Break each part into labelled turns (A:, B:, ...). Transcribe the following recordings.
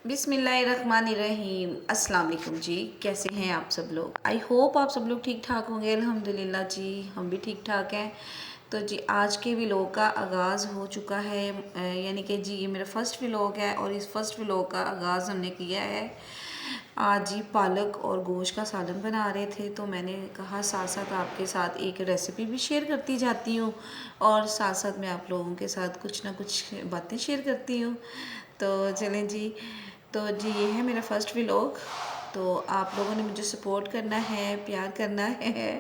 A: बिस्मिल्लाहिर्रहमानिर्रहीम। अस्सलाम वालेकुम जी, कैसे हैं आप सब लोग। आई होप आप सब लोग ठीक ठाक होंगे। अल्हम्दुलिल्लाह जी, हम भी ठीक ठाक हैं। तो जी आज के व्लॉग का आगाज़ हो चुका है, यानी कि जी ये मेरा फ़र्स्ट व्लॉग है और इस फ़र्स्ट व्लॉग का आगाज़ हमने किया है। आज जी पालक और गोश्त का सालन बना रहे थे, तो मैंने कहा साथ साथ आपके साथ एक रेसिपी भी शेयर करती जाती हूँ और साथ साथ मैं आप लोगों के साथ कुछ ना कुछ बातें शेयर करती हूँ। तो चलें जी, तो जी ये है मेरा फ़र्स्ट व्लॉग। तो आप लोगों ने मुझे सपोर्ट करना है, प्यार करना है।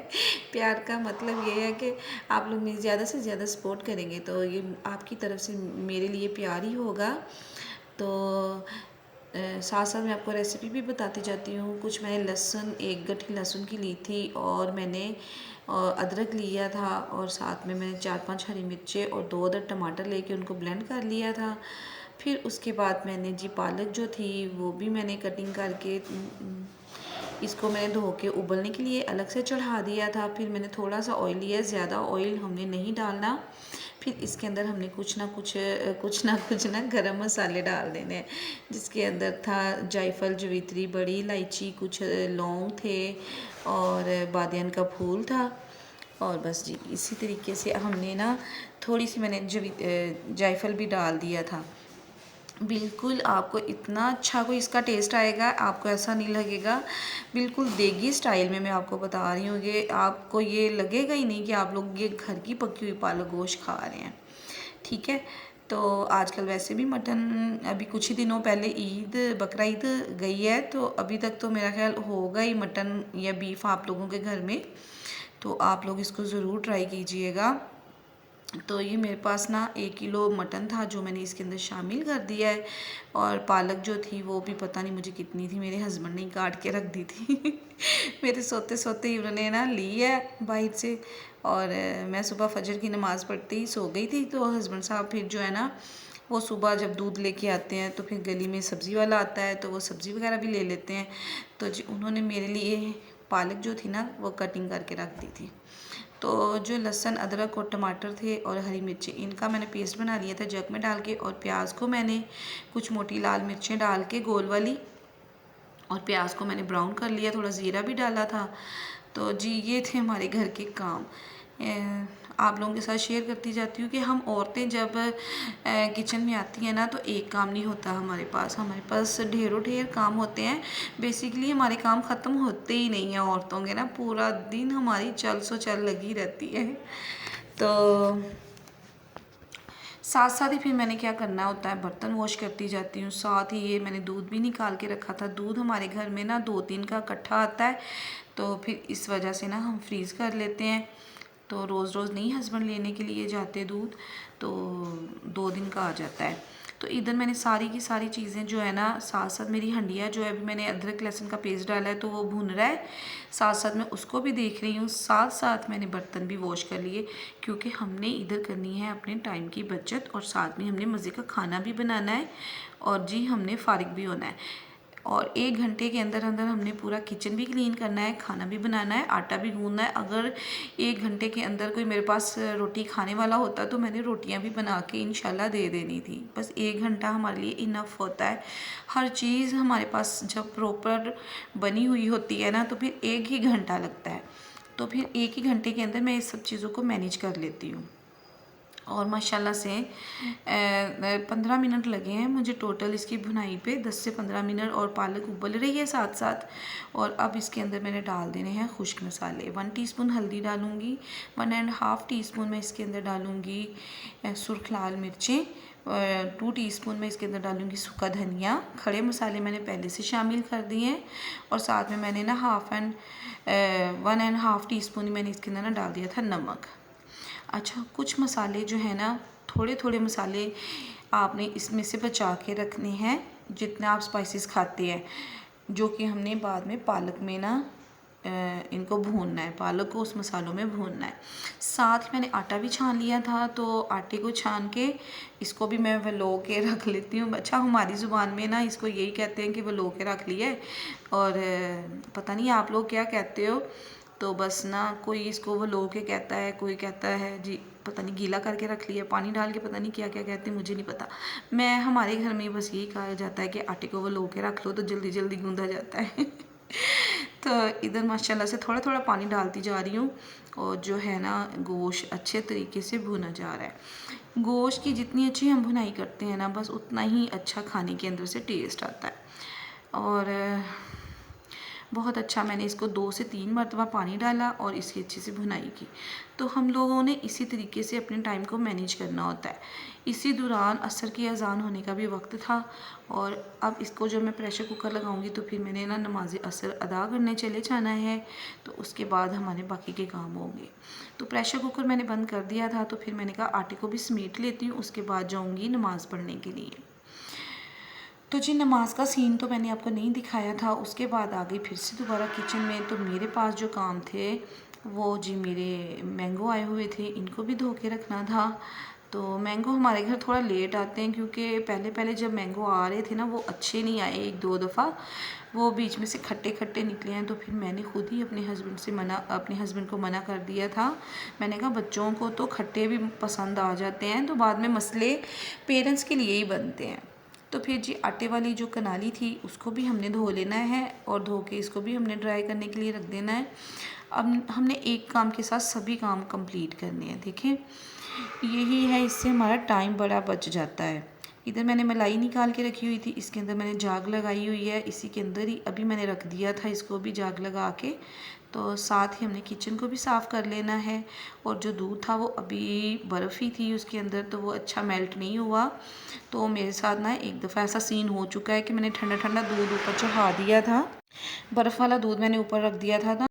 A: प्यार का मतलब ये है कि आप लोग मुझे ज़्यादा से ज़्यादा सपोर्ट करेंगे तो ये आपकी तरफ से मेरे लिए प्यार ही होगा। तो साथ साथ मैं आपको रेसिपी भी बताती जाती हूँ। कुछ मैंने लहसुन, एक गठी लहसुन की ली थी और मैंने अदरक लिया था और साथ में मैंने 4-5 हरी मिर्चें और 2 अदर टमाटर लेके उनको ब्लेंड कर लिया था। फिर उसके बाद मैंने जी पालक जो थी वो भी मैंने कटिंग करके इसको मैंने धो के उबलने के लिए अलग से चढ़ा दिया था। फिर मैंने थोड़ा सा ऑयल लिया, ज़्यादा ऑयल हमने नहीं डालना। फिर इसके अंदर हमने कुछ ना गरम मसाले डाल देने हैं, जिसके अंदर था जायफल, जवित्री, बड़ी इलायची, कुछ लौंग थे और बादियान का फूल था। और बस जी इसी तरीके से हमने ना थोड़ी सी मैंने जायफल भी डाल दिया था। बिल्कुल आपको इतना अच्छा कोई इसका टेस्ट आएगा, आपको ऐसा नहीं लगेगा। बिल्कुल देगी स्टाइल में मैं आपको बता रही हूँ, ये आपको ये लगेगा ही नहीं कि आप लोग ये घर की पकी हुई पालक गोश्त खा रहे हैं। ठीक है, तो आजकल वैसे भी मटन, अभी कुछ ही दिनों पहले ईद, बकरा ईद गई है, तो अभी तक तो मेरा ख्याल होगा ही मटन या बीफ आप लोगों के घर में। तो आप लोग इसको ज़रूर ट्राई कीजिएगा। तो ये मेरे पास ना 1 किलो मटन था जो मैंने इसके अंदर शामिल कर दिया है। और पालक जो थी वो भी पता नहीं मुझे कितनी थी, मेरे हस्बैंड ने काट के रख दी थी। मेरे सोते सोते ही उन्होंने ना ली है बाहर से। और मैं सुबह फजर की नमाज़ पढ़ते ही सो गई थी। तो हस्बैंड साहब फिर जो है ना वो सुबह जब दूध लेके आते हैं तो फिर गली में सब्ज़ी वाला आता है तो वो सब्ज़ी वगैरह भी ले लेते हैं। तो जी उन्होंने मेरे लिए पालक जो थी ना वो कटिंग करके रख दी थी। तो जो लहसुन, अदरक और टमाटर थे और हरी मिर्ची, इनका मैंने पेस्ट बना लिया था जग में डाल के। और प्याज को मैंने कुछ मोटी लाल मिर्चें डाल के गोल वाली, और प्याज को मैंने ब्राउन कर लिया, थोड़ा ज़ीरा भी डाला था। तो जी ये थे हमारे घर के काम। आप लोगों के साथ शेयर करती जाती हूँ कि हम औरतें जब किचन में आती हैं ना तो एक काम नहीं होता हमारे पास ढेरों ढेर काम होते हैं। बेसिकली हमारे काम ख़त्म होते ही नहीं हैं औरतों के ना, पूरा दिन हमारी चल सो चल लगी रहती है। तो साथ साथ ही फिर मैंने क्या करना होता है, बर्तन वॉश करती जाती हूँ। साथ ही ये मैंने दूध भी निकाल के रखा था। दूध हमारे घर में ना 2-3 का इकट्ठा आता है, तो फिर इस वजह से ना हम फ्रीज़ कर लेते हैं। तो रोज़ रोज़ नहीं हस्बैंड लेने के लिए जाते दूध, तो 2 दिन का आ जाता है। तो इधर मैंने सारी की सारी चीज़ें जो है ना, साथ साथ मेरी हंडिया जो है, अभी मैंने अदरक लहसुन का पेस्ट डाला है तो वो भुन रहा है, साथ साथ मैं उसको भी देख रही हूँ। साथ साथ मैंने बर्तन भी वॉश कर लिए, क्योंकि हमने इधर करनी है अपने टाइम की बचत और साथ में हमने मज़े का खाना भी बनाना है और जी हमने फारिग भी होना है। और 1 घंटे के अंदर अंदर हमने पूरा किचन भी क्लीन करना है, खाना भी बनाना है, आटा भी गूंदना है। अगर 1 घंटे के अंदर कोई मेरे पास रोटी खाने वाला होता तो मैंने रोटियां भी बना के इंशाल्लाह दे देनी थी। बस 1 घंटा हमारे लिए इनफ होता है। हर चीज़ हमारे पास जब प्रॉपर बनी हुई होती है ना तो फिर 1 ही घंटा लगता है। तो फिर 1 ही घंटे के अंदर मैं इस सब चीज़ों को मैनेज कर लेती हूँ। और माशाल्लाह से 15 मिनट लगे हैं मुझे टोटल इसकी भुनाई पे, 10 से 15 मिनट। और पालक उबल रही है साथ साथ। और अब इसके अंदर मैंने डाल देने हैं खुश्क मसाले। 1 टीस्पून हल्दी डालूँगी, 1.5 टीस्पून मैं इसके अंदर डालूँगी सुर्ख लाल मिर्चें, 2 टीस्पून मैं इसके अंदर डालूँगी सूखा धनिया। खड़े मसाले मैंने पहले से शामिल कर दिए हैं। और साथ में मैंने ना 1.5 टीस्पून मैंने इसके अंदर ना डाल दिया था नमक। अच्छा, कुछ मसाले जो है ना, थोड़े थोड़े मसाले आपने इसमें से बचा के रखने हैं जितने आप स्पाइसेस खाते हैं, जो कि हमने बाद में पालक में ना इनको भूनना है, पालक को उस मसालों में भूनना है। साथ ही मैंने आटा भी छान लिया था, तो आटे को छान के इसको भी मैं वलो के रख लेती हूँ। अच्छा, हमारी ज़ुबान में ना इसको यही कहते हैं कि वलो के रख लिया है, और पता नहीं आप लोग क्या कहते हो। तो बस ना कोई इसको वलो के कहता है, कोई कहता है जी पता नहीं गीला करके रख लिया, पानी डाल के, पता नहीं क्या क्या कहते हैं, मुझे नहीं पता। मैं हमारे घर में बस यही कहा जाता है कि आटे को वो लो के रख लो तो जल्दी जल्दी गूंदा जाता है। तो इधर माशाल्लाह से थोड़ा थोड़ा पानी डालती जा रही हूँ और जो है ना गोश्त अच्छे तरीके से भुना जा रहा है। गोश्त की जितनी अच्छी हम भुनाई करते हैं ना, बस उतना ही अच्छा खाने के अंदर से टेस्ट आता है। और बहुत अच्छा मैंने इसको 2 से 3 मरतबा पानी डाला और इसकी अच्छी से भुनाई की। तो हम लोगों ने इसी तरीके से अपने टाइम को मैनेज करना होता है। इसी दौरान असर की अज़ान होने का भी वक्त था और अब इसको जब मैं प्रेशर कुकर लगाऊंगी तो फिर मैंने ना नमाज असर अदा करने चले जाना है, तो उसके बाद हमारे बाकी के काम होंगे। तो प्रेशर कुकर मैंने बंद कर दिया था, तो फिर मैंने कहा आटे को भी समेट लेती हूँ, उसके बाद जाऊँगी नमाज़ पढ़ने के लिए। तो जी नमाज का सीन तो मैंने आपको नहीं दिखाया था। उसके बाद आ गई फिर से दोबारा किचन में। तो मेरे पास जो काम थे वो जी मेरे मैंगो आए हुए थे, इनको भी धो के रखना था। तो मैंगो हमारे घर थोड़ा लेट आते हैं क्योंकि पहले पहले जब मैंगो आ रहे थे ना वो अच्छे नहीं आए, 1-2 दफ़ा वो बीच में से खट्टे खट्टे निकले हैं। तो फिर मैंने खुद ही अपने हस्बैंड को मना कर दिया था। मैंने कहा बच्चों को तो खट्टे भी पसंद आ जाते हैं, तो बाद में मसले पेरेंट्स के लिए ही बनते हैं। तो फिर जी आटे वाली जो कनाली थी उसको भी हमने धो लेना है और धो के इसको भी हमने ड्राई करने के लिए रख देना है। अब हमने एक काम के साथ सभी काम कंप्लीट करने हैं। देखें यही है, इससे हमारा टाइम बड़ा बच जाता है। इधर मैंने मलाई निकाल के रखी हुई थी, इसके अंदर मैंने जाग लगाई हुई है, इसी के अंदर ही अभी मैंने रख दिया था इसको भी जाग लगा के। तो साथ ही हमने किचन को भी साफ़ कर लेना है। और जो दूध था वो अभी बर्फ़ ही थी उसके अंदर, तो वो अच्छा मेल्ट नहीं हुआ। तो मेरे साथ ना एक दफ़ा ऐसा सीन हो चुका है कि मैंने ठंडा ठंडा दूध ऊपर चढ़ा दिया था, बर्फ़ वाला दूध मैंने ऊपर रख दिया था ना,